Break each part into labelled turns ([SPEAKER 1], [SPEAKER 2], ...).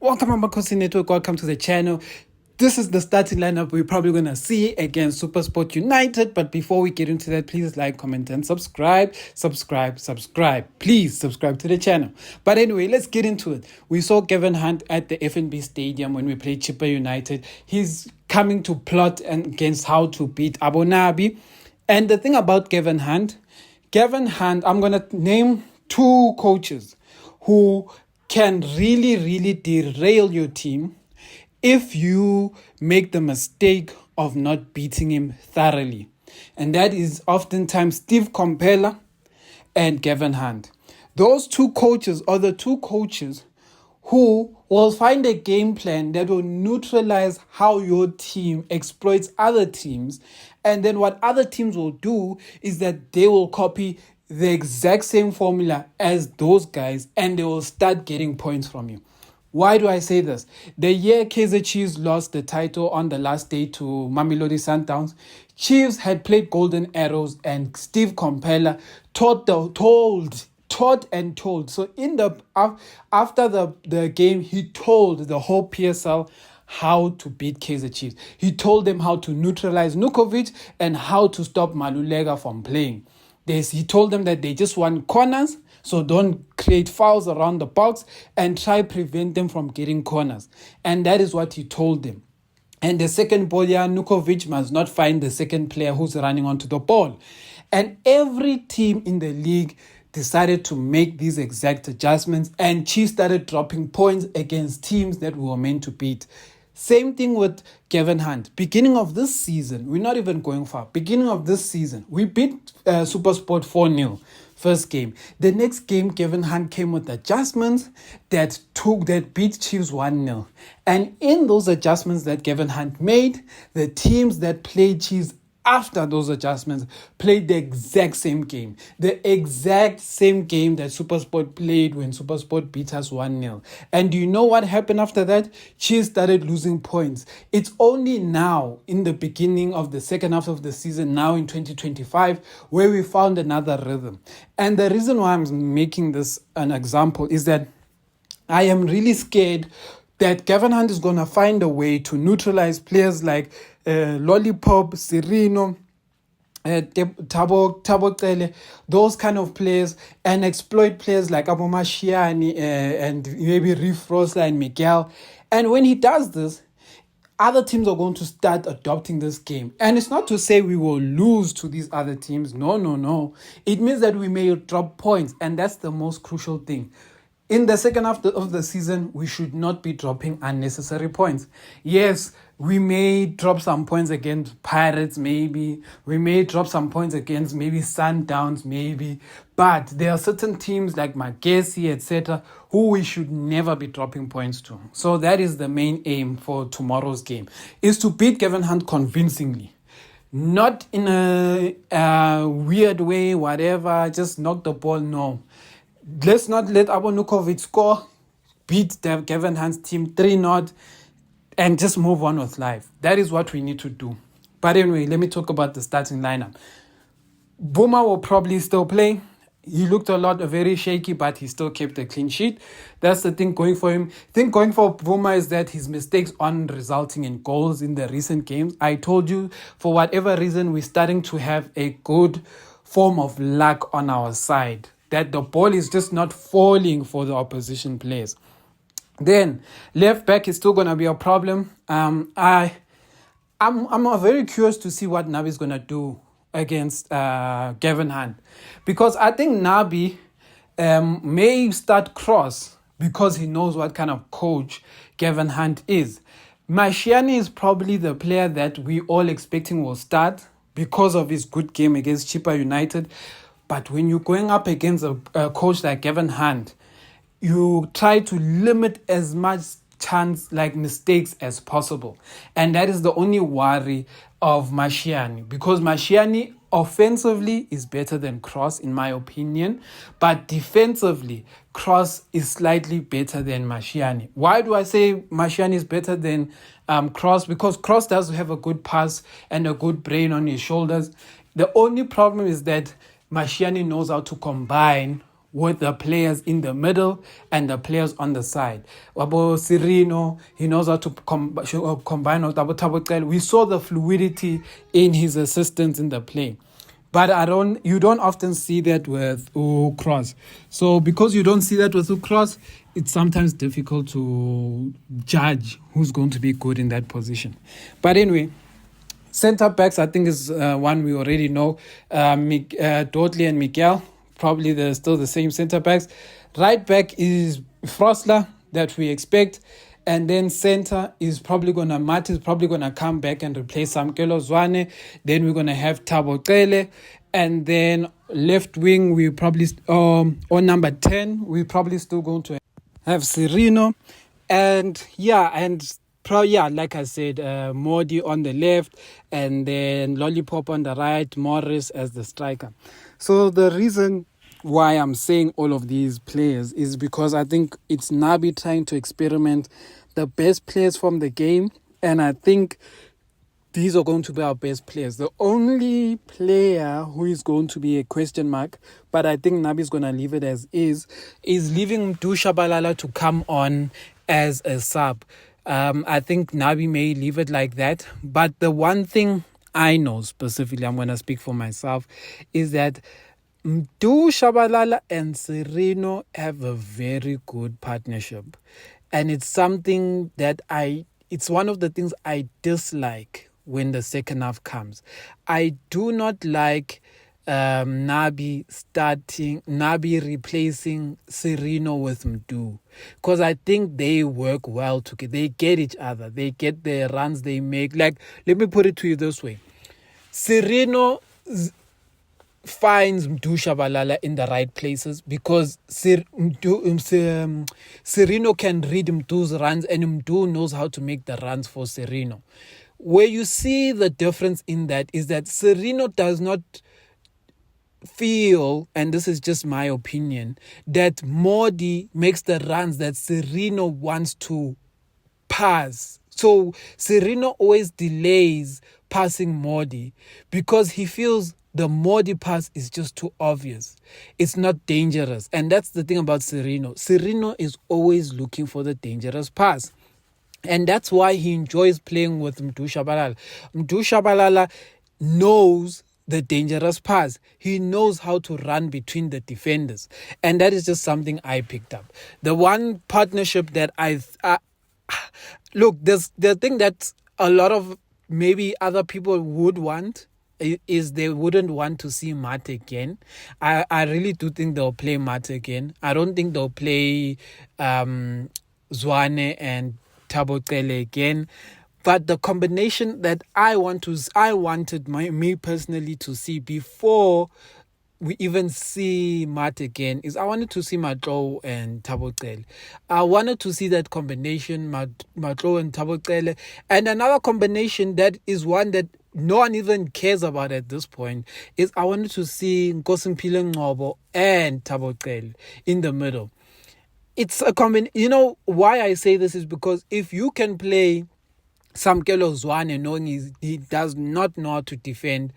[SPEAKER 1] Welcome Amakhosi Network, welcome to the channel. This is the starting lineup we're probably going to see against Supersport United. But before we get into that, please like, comment and subscribe. Please subscribe to the channel. But anyway, let's get into it. We saw Gavin Hunt at the FNB Stadium when we played Chippa United. He's coming to plot against how to beat Nabi. And the thing about Gavin Hunt, I'm going to name two coaches who can really derail your team if you make the mistake of not beating him thoroughly. And that is oftentimes Steve Komphela and Gavin Hunt. Those two coaches are the two coaches who will find a game plan that will neutralize how your team exploits other teams. And then what other teams will do is that they will copy the exact same formula as those guys and they will start getting points from you. Why do I say this? The year Kaizer Chiefs lost the title on the last day to Mamelodi Sundowns, Chiefs had played Golden Arrows and Steve Komphela taught and told. So after the game, he told the whole PSL how to beat Kaizer Chiefs. He told them how to neutralize Nukovic and how to stop Malulega from playing. He told them that they just want corners, so don't create fouls around the box and try prevent them from getting corners. And that is what he told them. And the second ball, Nukovic must not find the second player who's running onto the ball. And every team in the league decided to make these exact adjustments, and Chiefs started dropping points against teams that we were meant to beat. Same thing with Gavin Hunt. Beginning of this season, we're not even going far. Beginning of this season, we beat Supersport 4-0. First game. The next game, Gavin Hunt came with adjustments that beat Chiefs 1-0. And in those adjustments that Gavin Hunt made, the teams that played Chiefs after those adjustments played the exact same game. The exact same game that Supersport played when Supersport beat us 1-0. And do you know what happened after that? Chiefs started losing points. It's only now, in the beginning of the second half of the season, now in 2025, where we found another rhythm. And the reason why I'm making this an example is that I am really scared that Gavin Hunt is going to find a way to neutralize players like Lollipop, Serino, Tabo Tele, those kind of players, and exploit players like Abomashiani and maybe Riff Rosler and Miguel. And when he does this, other teams are going to start adopting this game. And it's not to say we will lose to these other teams. No. It means that we may drop points, and that's the most crucial thing. In the second half of the season, we should not be dropping unnecessary points. Yes, we may drop some points against Pirates, maybe. We may drop some points against maybe Sundowns, maybe. But there are certain teams like Magesi, etc., who we should never be dropping points to. So that is the main aim for tomorrow's game, is to beat Gavin Hunt convincingly. Not in a weird way, whatever, just knock the ball, no. Let's not let Nukovic score, beat the Gavin Hunt's team 3-0, and just move on with life. That is what we need to do. But anyway, let me talk about the starting lineup. Buma will probably still play. He looked very shaky, but he still kept a clean sheet. That's the thing going for him. The thing going for Buma is that his mistakes aren't resulting in goals in the recent games. I told you, for whatever reason, we're starting to have a good form of luck on our side, that the ball is just not falling for the opposition players. Then left back is still gonna be a problem. I'm very curious to see what Nabi is gonna do against Gavin Hunt, because I think Nabi may start Cross because he knows what kind of coach Gavin Hunt is. Mashiani is probably the player that we all expecting will start because of his good game against Chippa United. But when you're going up against a coach like Gavin Hunt, you try to limit as much mistakes as possible. And that is the only worry of Mashiani, because Mashiani offensively is better than Cross, in my opinion. But defensively, Cross is slightly better than Mashiani. Why do I say Mashiani is better than Cross? Because Cross does have a good pass and a good brain on his shoulders. The only problem is that Mashiani knows how to combine with the players in the middle and the players on the side. Wabo Sirino, he knows how to combine with Abu Tabukel. We saw the fluidity in his assistance in the play. But you don't often see that with Cross. So because you don't see that with Cross, it's sometimes difficult to judge who's going to be good in that position. But anyway, center backs, I think, is one we already know. Dudley and Miguel, probably they're still the same center backs. Right back is Frosler, that we expect. And then center is probably going to, Matt is probably going to come back and replace Samkelo Zwane. Then we're going to have Thabo Cele. And then left wing, we probably, on number 10, we're probably still going to have Sirino. And like I said, Modi on the left, and then Lollipop on the right, Morris as the striker. So the reason why I'm saying all of these players is because I think it's Nabi trying to experiment the best players from the game, and I think these are going to be our best players. The only player who is going to be a question mark, but I think Nabi is going to leave it as is leaving Mdu Shabalala to come on as a sub. I think Nabi may leave it like that. But the one thing I know specifically, I'm going to speak for myself, is that Mdu Shabalala and Sirino have a very good partnership. And it's something that it's one of the things I dislike when the second half comes. I do not like Nabi replacing Sirino with Mdu, because I think they work well together. They get each other. They get the runs they make. Like, let me put it to you this way. Sirino finds Mdu Shabalala in the right places because Sirino can read Mdu's runs, and Mdu knows how to make the runs for Sirino. Where you see the difference in that is that Sirino does not feel, and this is just my opinion, that Modi makes the runs that Sirino wants to pass. So Sirino always delays passing Modi because he feels the Modi pass is just too obvious. It's not dangerous. And that's the thing about Sirino. Sirino is always looking for the dangerous pass. And that's why he enjoys playing with Mdu Shabalala. Mdu Shabalala knows the dangerous pass. He knows how to run between the defenders. And that is just something I picked up. The one partnership that look, there's the thing that a lot of maybe other people would want is they wouldn't want to see Mate again. I really do think they'll play Mate again. I don't think they'll play Zwane and Thabo Cele again. But the combination that I wanted me personally to see before we even see Mate again is I wanted to see Matlo and Thabo Cele. I wanted to see that combination, Matlo and Thabo Cele. And another combination that is one that no one even cares about at this point is I wanted to see Nkosimpile Ngcobo and Thabo Cele in the middle. It's a combination. You know why I say this is because if you can play Samkelo Zwane knowing he does not know how to defend,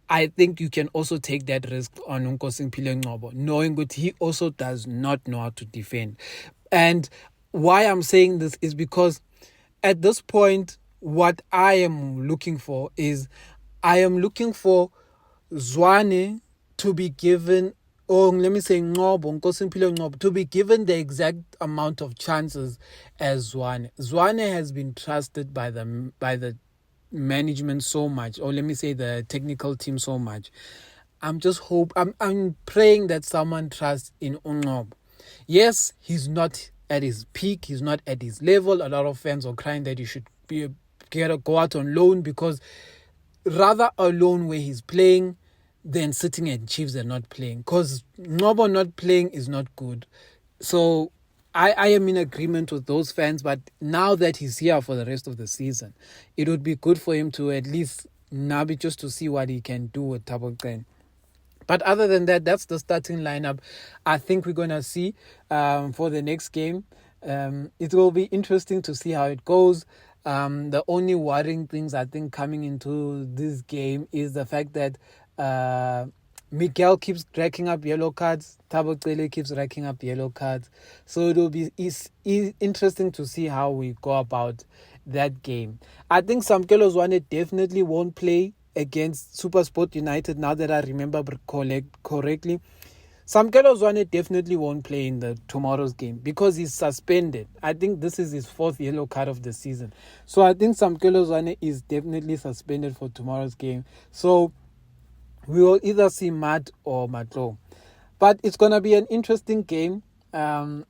[SPEAKER 1] I think you can also take that risk on Nkosimpile Ngcobo, knowing that he also does not know how to defend. And why I'm saying this is because at this point, what I am looking for is Zwane to be given, or let me say Nkosimpile Ngcobo, to be given the exact amount of chances as Zwane. Zwane has been trusted by the management so much, or let me say the technical team so much. I'm praying that someone trusts in Ngcobo. Yes, he's not at his peak, he's not at his level. A lot of fans are crying that he should go out on loan, because rather a loan where he's playing than sitting at Chiefs and not playing, because Ngcobo not playing is not good. So I am in agreement with those fans, but now that he's here for the rest of the season, it would be good for him to at least Nabi just to see what he can do with Thabo Cele. But other than that, that's the starting lineup I think we're going to see for the next game. It will be interesting to see how it goes. The only worrying things I think coming into this game is the fact that Miguel keeps racking up yellow cards. Thabo Cele keeps racking up yellow cards. So it'll be interesting to see how we go about that game. I think Samkelo Zwane definitely won't play against Supersport United, now that I remember correctly. Samkelo Zwane definitely won't play in the tomorrow's game because he's suspended. I think this is his 4th yellow card of the season. So I think Samkelo Zwane is definitely suspended for tomorrow's game. So we will either see Matt or Matlo. But it's going to be an interesting game. I'm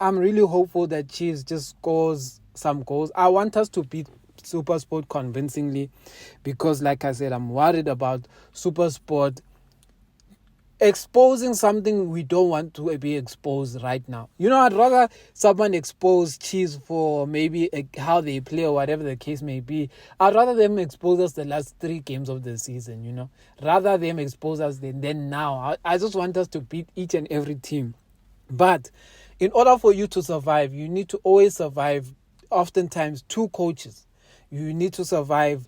[SPEAKER 1] really hopeful that Chiefs just scores some goals. I want us to beat Supersport convincingly because, like I said, I'm worried about Supersport exposing something we don't want to be exposed right now. I'd rather someone expose Chiefs for maybe how they play or whatever the case may be. I'd rather them expose us the last 3 games of the season, rather them expose us than now. I just want us to beat each and every team. But in order for you to survive, you need to always survive oftentimes 2 coaches. You need to survive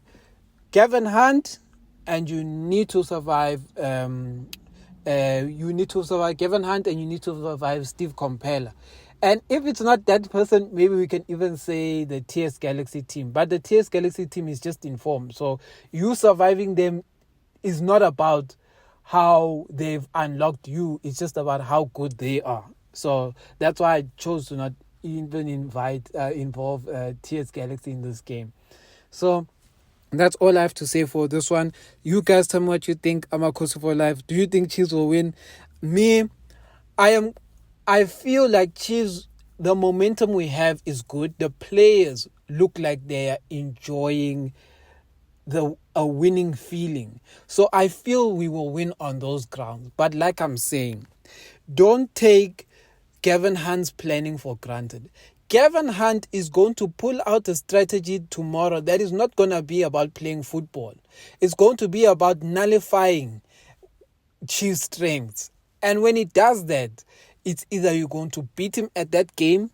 [SPEAKER 1] Gavin Hunt and you need to survive Gavin Hunt and you need to survive Steve Compella. And if it's not that person, maybe we can even say the TS Galaxy team. But the TS Galaxy team is just in form. So you surviving them is not about how they've unlocked you. It's just about how good they are. So that's why I chose to not even involve TS Galaxy in this game. So that's all I have to say for this one. You guys tell me what you think. Amakhosi for life. Do you think Chiefs will win? I feel like Chiefs, the momentum we have is good. The players look like they are enjoying a winning feeling. So I feel we will win on those grounds. But like I'm saying, don't take Gavin Hunt's planning for granted. Gavin Hunt is going to pull out a strategy tomorrow that is not going to be about playing football. It's going to be about nullifying Chiefs' strengths. And when he does that, it's either you're going to beat him at that game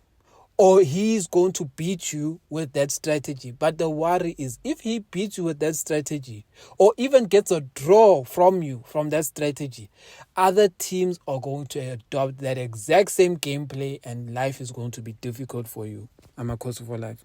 [SPEAKER 1] or he's going to beat you with that strategy. But the worry is if he beats you with that strategy or even gets a draw from you from that strategy, other teams are going to adopt that exact same gameplay and life is going to be difficult for you. Amakhosi for life.